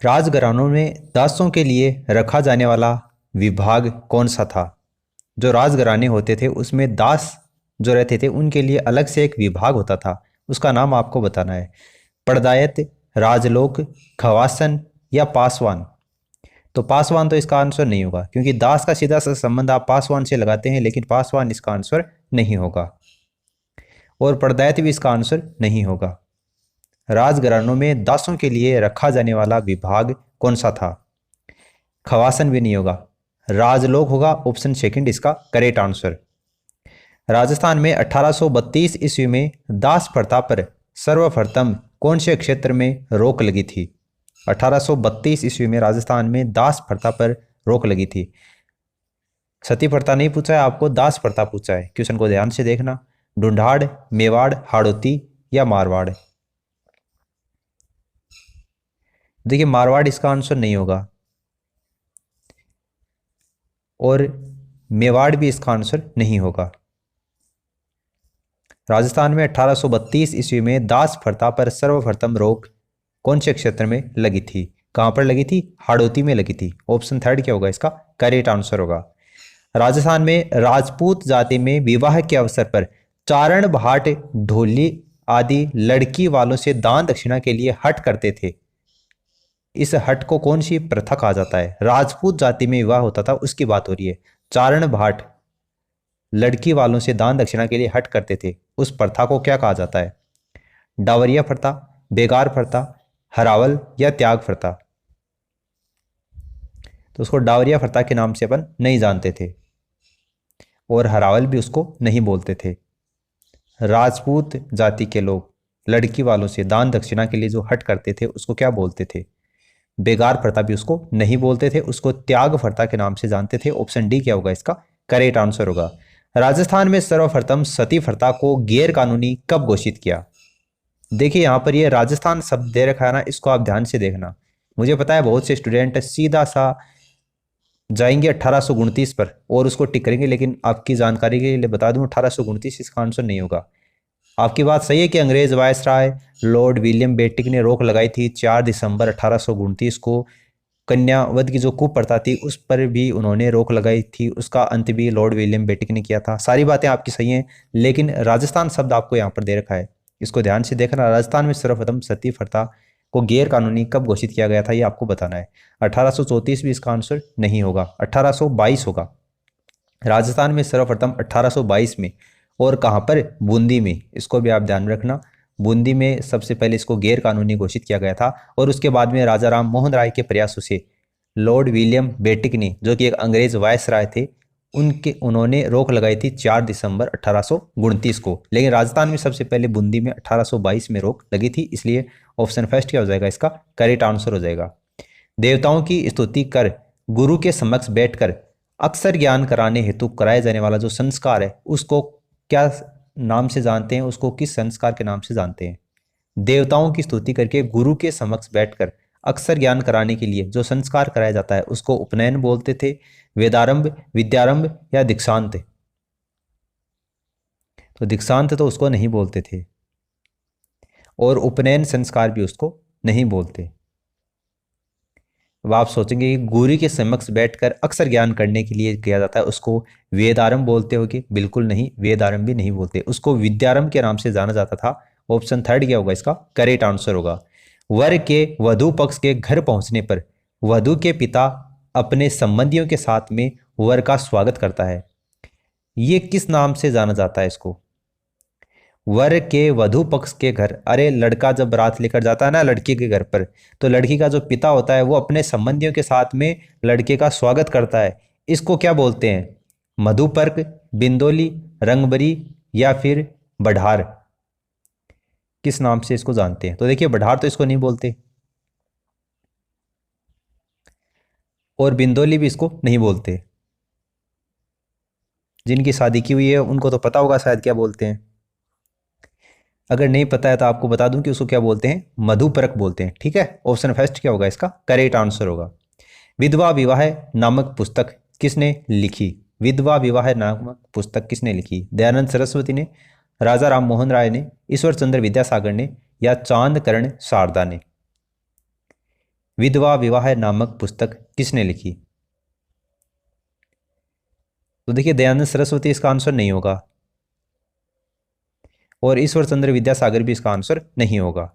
राजघरानों में दासों के लिए रखा जाने वाला विभाग कौन सा था? जो राजघराने होते थे उसमें दास जो रहते थे उनके लिए अलग से एक विभाग होता था, उसका नाम आपको बताना है। पड़दायत, राजलोक, खवासन या पासवान? तो पासवान तो इसका आंसर नहीं होगा, क्योंकि दास का सीधा सा संबंध आप पासवान से लगाते हैं, लेकिन पासवान इसका आंसर नहीं होगा। और पड़दायत भी इसका आंसर नहीं होगा। राजघरानों में दासों के लिए रखा जाने वाला विभाग कौन सा था? खवासन भी नहीं होगा। राजलोक होगा ऑप्शन सेकंड इसका करेक्ट आंसर। राजस्थान में 1832 ईस्वी में दास प्रथा पर सर्वप्रथम कौन से क्षेत्र में रोक लगी थी? 1832 ईस्वी में राजस्थान में दास प्रथा पर रोक लगी थी। सती प्रथा नहीं पूछा है आपको, दास प्रथा पूछा है। क्वेश्चन को ध्यान से देखना। ढूंढाड़, मेवाड़, हाड़ौती या मारवाड़? देखिए मारवाड़ इसका आंसर नहीं होगा और मेवाड़ भी इसका आंसर नहीं होगा। राजस्थान में 1832 ईस्वी में दास प्रथा पर सर्वप्रथम रोक कौन से क्षेत्र में लगी थी? कहां पर लगी थी? हाड़ौती में लगी थी। ऑप्शन थर्ड क्या होगा इसका करेक्ट आंसर होगा। राजस्थान में राजपूत जाति में विवाह के अवसर पर चारण, भाट, ढोली आदि लड़की वालों से दान दक्षिणा के लिए हट करते थे। इस हट को कौन सी प्रथा कहा जाता है? राजपूत जाति में विवाह होता था उसकी बात हो रही है। चारण, भाट लड़की वालों से दान दक्षिणा के लिए हट करते थे, उस प्रथा को क्या कहा जाता है? डावरिया प्रथा, बेगार प्रथा, हरावल या त्याग प्रथा? तो उसको डावरिया प्रथा के नाम से अपन नहीं जानते थे और हरावल भी उसको नहीं बोलते थे। राजपूत जाति के लोग लड़की वालों से दान दक्षिणा के लिए जो हट करते थे उसको क्या बोलते थे? बेगार प्रथा भी उसको नहीं बोलते थे, उसको त्याग प्रथा के नाम से जानते थे। ऑप्शन डी क्या होगा इसका करेक्ट आंसर होगा। राजस्थान में सर्वप्रथम सती प्रथा को गैर कानूनी कब घोषित किया? देखिए यहां पर ये राजस्थान शब्द दे रखा है ना, इसको आप ध्यान से देखना। मुझे पता है बहुत से स्टूडेंट सीधा सा जाएंगे 1829 पर और उसको टिक करेंगे, लेकिन आपकी जानकारी के लिए बता दूं 1829 इसका आंसर नहीं होगा। आपकी बात सही है कि अंग्रेज वायसराय लॉर्ड विलियम बेटिक ने रोक लगाई थी 4 दिसंबर 1829 को। कन्यावध की जो कुप्रथा थी उस पर भी उन्होंने रोक लगाई थी, उसका अंत भी लॉर्ड विलियम बेटिक ने किया था। सारी बातें आपकी सही हैं, लेकिन राजस्थान शब्द आपको यहाँ पर दे रखा है, इसको ध्यान से देखना। राजस्थान में सर्वप्रथम सती प्रथा को गैर कानूनी कब घोषित किया गया था ये आपको बताना है। 1834 भी इसका आंसर नहीं होगा, 1822 होगा। राजस्थान में सर्वप्रथम 1822 में, और कहाँ पर? बूंदी में। इसको भी आप ध्यान में रखना, बूंदी में सबसे पहले इसको गैर कानूनी घोषित किया गया था। और उसके बाद में राजा राम मोहन राय के प्रयासों से लॉर्ड विलियम बेटिक ने, जो कि एक अंग्रेज वायसराय थे, उन्होंने रोक लगाई थी 4 दिसंबर 1829 को। लेकिन राजस्थान में सबसे पहले बूंदी में 1822 में रोक लगी थी, इसलिए ऑप्शन फर्स्ट क्या हो जाएगा इसका करेक्ट आंसर हो जाएगा। देवताओं की स्तुति कर गुरु के समक्ष बैठकर अक्षर ज्ञान कराने हेतु कराया जाने वाला जो संस्कार है उसको क्या नाम से जानते हैं? उसको किस संस्कार के नाम से जानते हैं? देवताओं की स्तुति करके गुरु के समक्ष बैठकर अक्षर ज्ञान कराने के लिए जो संस्कार कराया जाता है उसको उपनयन बोलते थे, वेदारंभ, विद्यारंभ या दीक्षांत? तो दीक्षांत तो उसको नहीं बोलते थे और उपनयन संस्कार भी उसको नहीं बोलते। अब आप सोचेंगे कि गुरु के समक्ष बैठकर अक्षर ज्ञान करने के लिए किया जाता है उसको वेदारंभ बोलते होगे? बिल्कुल नहीं, वेदारंभ भी नहीं बोलते, उसको विद्यारंभ के नाम से जाना जाता था। ऑप्शन थर्ड क्या होगा इसका करेक्ट आंसर होगा। वर के वधु पक्ष के घर पहुंचने पर वधु के पिता अपने संबंधियों के साथ में वर का स्वागत करता है, ये किस नाम से जाना जाता है इसको? वर के वधु पक्ष के घर, अरे लड़का जब बारात लेकर जाता है ना लड़की के घर पर, तो लड़की का जो पिता होता है वो अपने संबंधियों के साथ में लड़के का स्वागत करता है, इसको क्या बोलते हैं? मधुपर्क, बिंदोली, रंगबरी या फिर बढ़ार? किस नाम से इसको जानते हैं? तो देखिए बढ़ार तो इसको नहीं बोलते और बिंदोली भी इसको नहीं बोलते। जिनकी शादी की हुई है उनको तो पता होगा शायद क्या बोलते हैं, अगर नहीं पता है तो आपको बता दूं कि उसको क्या बोलते हैं, मधुपरक बोलते हैं। ठीक है, ऑप्शन फर्स्ट क्या होगा इसका करेक्ट आंसर होगा। विधवा विवाह नामक पुस्तक किसने लिखी? विधवा विवाह नामक पुस्तक किसने लिखी? दयानंद सरस्वती ने, राजा राम मोहन राय ने, ईश्वर चंद्र विद्यासागर ने या चांद कर्ण शारदा ने? विधवा विवाह नामक पुस्तक किसने लिखी? तो देखिए दयानंद सरस्वती इसका आंसर नहीं होगा, और ईश्वर चंद्र विद्यासागर भी इसका आंसर नहीं होगा।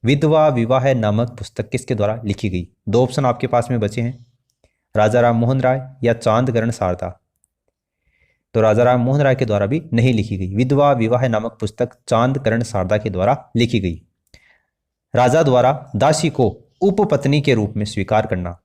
विधवा विवाह नामक पुस्तक किसके द्वारा लिखी गई? दो ऑप्शन आपके पास में बचे हैं, राजा राम मोहन राय या चांदकरण शारदा। तो राजा राम मोहन राय के द्वारा भी नहीं लिखी गई। विधवा विवाह नामक पुस्तक चांदकरण शारदा के द्वारा लिखी गई। राजा द्वारा दासी को उपपत्नी के रूप में स्वीकार करना।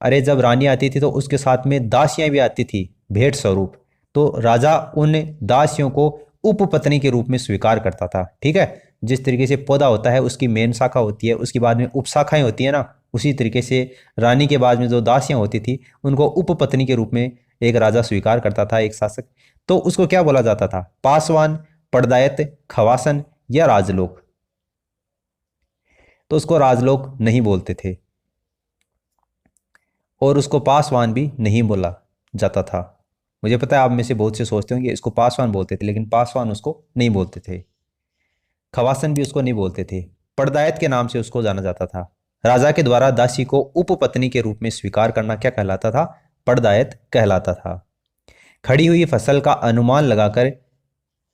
अरे जब रानी आती थी तो उसके साथ में दासियां भी आती थी भेंट स्वरूप, तो राजा उन दासियों को उपपत्नी के रूप में स्वीकार करता था। ठीक है, जिस तरीके से पौधा होता है उसकी मेन शाखा होती है, उसके बाद में उपशाखाएं होती है ना, उसी तरीके से रानी के बाद में जो दासियां होती थी उनको उपपत्नी के रूप में एक राजा स्वीकार करता था, एक शासक। तो उसको क्या बोला जाता था? पासवान, पड़दायत, खवासन या राजलोक? तो उसको राजलोक नहीं बोलते थे, और उसको पासवान भी नहीं बोला जाता था। मुझे पता है आप में से बहुत से सोचते होंगे इसको पासवान बोलते थे, लेकिन पासवान उसको नहीं बोलते थे। खवासन भी उसको नहीं बोलते थे, पड़दायत के नाम से उसको जाना जाता था। राजा के द्वारा दासी को उपपत्नी के रूप में स्वीकार करना क्या कहलाता था? पड़दायत कहलाता था। खड़ी हुई फसल का अनुमान लगाकर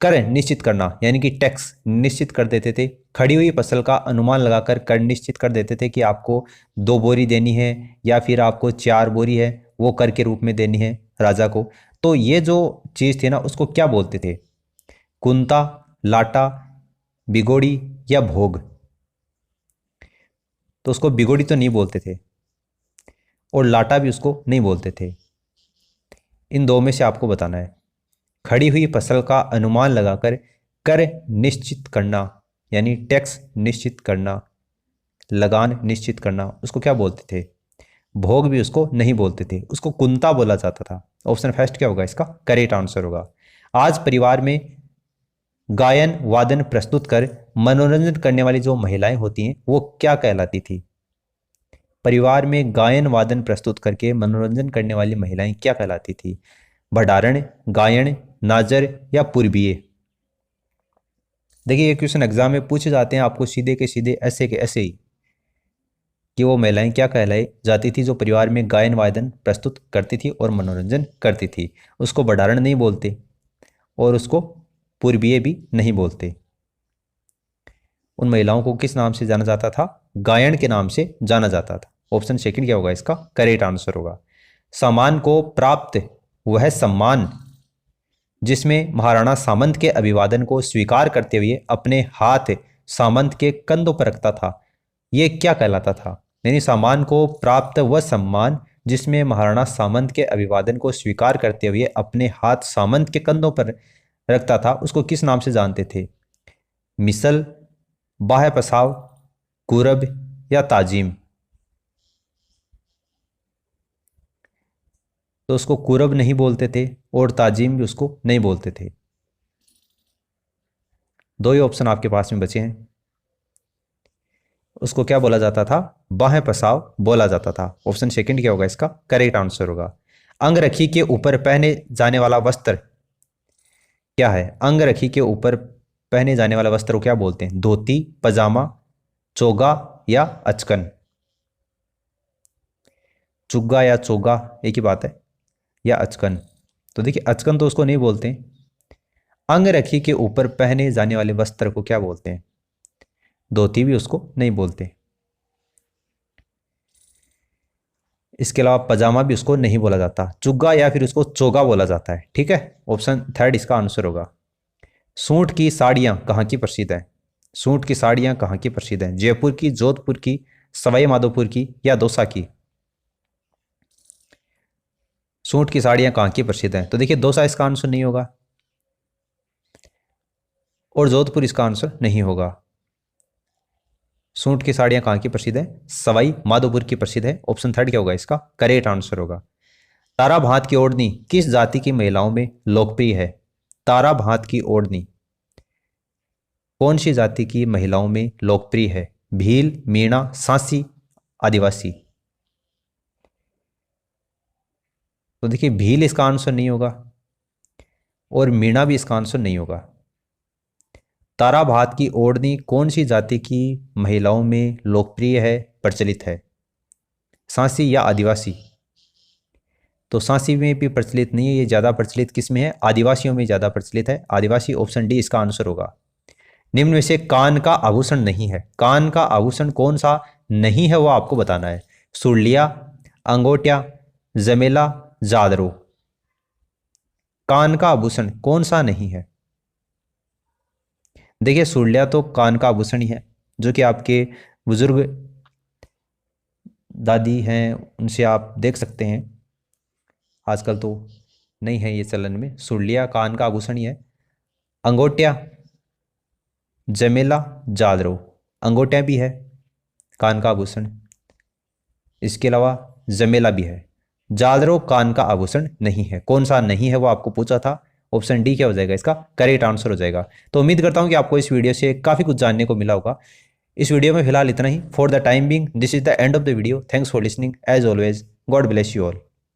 कर निश्चित करना, यानी कि टैक्स निश्चित कर देते थे। खड़ी हुई फसल का अनुमान लगाकर कर निश्चित कर देते थे कि आपको 2 बोरी देनी है या फिर आपको 4 बोरी है, वो कर के रूप में देनी है राजा को। तो ये जो चीज़ थी ना उसको क्या बोलते थे? कुंता, लाटा, बिगोड़ी या भोग? तो उसको बिगोड़ी तो नहीं बोलते थे, और लाटा भी उसको नहीं बोलते थे। इन दो में से आपको बताना है। खड़ी हुई फसल का अनुमान लगाकर कर निश्चित करना, यानी टैक्स निश्चित करना, लगान निश्चित करना, उसको क्या बोलते थे? भोग भी उसको नहीं बोलते थे, उसको कुंता बोला जाता था। ऑप्शन फर्स्ट क्या होगा इसका करेक्ट आंसर होगा। आज परिवार में गायन वादन प्रस्तुत कर मनोरंजन करने वाली जो महिलाएं होती हैं वो क्या कहलाती थी? परिवार में गायन वादन प्रस्तुत करके मनोरंजन करने वाली महिलाएं क्या कहलाती थी? भंडारण, गायन, नाजर या पूर्वीय? देखिए ये क्वेश्चन एग्जाम में पूछे जाते हैं आपको सीधे के सीधे, ऐसे के ऐसे ही, कि वो महिलाएं क्या कहलाई जाती थी जो परिवार में गायन वादन प्रस्तुत करती थी और मनोरंजन करती थी? उसको भंडारण नहीं बोलते और उसको पूर्वीय भी नहीं बोलते। उन महिलाओं को किस नाम से जाना जाता था? गायन के नाम से जाना जाता था। ऑप्शन सेकंड क्या होगा इसका करेक्ट आंसर होगा। सामान को प्राप्त वह सम्मान जिसमें महाराणा सामंत के अभिवादन को स्वीकार करते हुए अपने हाथ सामंत के कंधों पर रखता था, ये क्या कहलाता था? यानी सामान को प्राप्त वह सम्मान जिसमें महाराणा सामंत के अभिवादन को स्वीकार करते हुए अपने हाथ सामंत के कंधों पर रखता था, उसको किस नाम से जानते थे? मिसल, बाह्य पसाव, कुरब या ताजीम? तो उसको कुरब नहीं बोलते थे और ताजीम भी उसको नहीं बोलते थे। दो ही ऑप्शन आपके पास में बचे हैं। उसको क्या बोला जाता था? बाह्य पसाव बोला जाता था। ऑप्शन सेकंड क्या होगा इसका करेक्ट आंसर होगा। अंगरखी के ऊपर पहने जाने वाला वस्त्र क्या है? अंगरखी के ऊपर पहने जाने वाला वस्त्र को क्या बोलते हैं? धोती, पजामा, चोगा या अचकन? चुग्गा या चोगा एक ही बात है, या अचकन? तो देखिए अचकन तो उसको नहीं बोलते। अंगरखी के ऊपर पहने जाने वाले वस्त्र को क्या बोलते हैं? धोती भी उसको नहीं बोलते। इसके अलावा पजामा भी उसको नहीं बोला जाता। चुग्गा या फिर उसको चोगा बोला जाता है। ठीक है, ऑप्शन थर्ड इसका आंसर होगा। सूट की साड़ियां कहाँ की प्रसिद्ध हैं? सूट की साड़ियां कहाँ की प्रसिद्ध हैं? जयपुर की, जोधपुर की, सवाई माधोपुर की या दौसा की? सूट की साड़ियां कहाँ की प्रसिद्ध हैं? तो देखिए दौसा इसका आंसर नहीं होगा और जोधपुर इसका आंसर नहीं होगा। सूट की साड़ियां कहाँ की प्रसिद्ध है? सवाई माधोपुर की प्रसिद्ध है। ऑप्शन थर्ड क्या होगा इसका करेक्ट आंसर होगा। तारा भात की ओढ़नी किस जाति की महिलाओं में लोकप्रिय है? तारा भात की ओढ़नी कौन सी जाति की महिलाओं में लोकप्रिय है? भील, मीणा, सांसी, आदिवासी? तो देखिए भील इसका आंसर नहीं होगा और मीणा भी इसका आंसर नहीं होगा। तारा भात की ओढ़नी कौन सी जाति की महिलाओं में लोकप्रिय है, प्रचलित है? सांसी या आदिवासी? तो सांसी में भी प्रचलित नहीं है, ये ज़्यादा प्रचलित किस में है? आदिवासियों में ज़्यादा प्रचलित है, आदिवासी। ऑप्शन डी इसका आंसर होगा। निम्न में से कान का आभूषण नहीं है, कान का आभूषण कौन सा नहीं है वो आपको बताना है। सुरलिया, अंगोटिया, जमेला, जादरो। कान का आभूषण कौन सा नहीं है? देखिए सुरलिया तो कान का आभूषण ही है, जो कि आपके बुजुर्ग दादी हैं उनसे आप देख सकते हैं, आजकल तो नहीं है ये चलन में। सुरलिया कान का आभूषण ही है। अंगोटिया, जमेला, जादरो। अंगोटिया भी है कान का आभूषण, इसके अलावा जमेला भी है। जादरो कान का आभूषण नहीं है। कौन सा नहीं है वो आपको पूछा था। ऑप्शन डी क्या हो जाएगा इसका करेक्ट आंसर हो जाएगा। तो उम्मीद करता हूं कि आपको इस वीडियो से काफ़ी कुछ जानने को मिला होगा। इस वीडियो में फिलहाल इतना ही। For the time being this is the end of the video. Thanks for listening as always. God bless you all.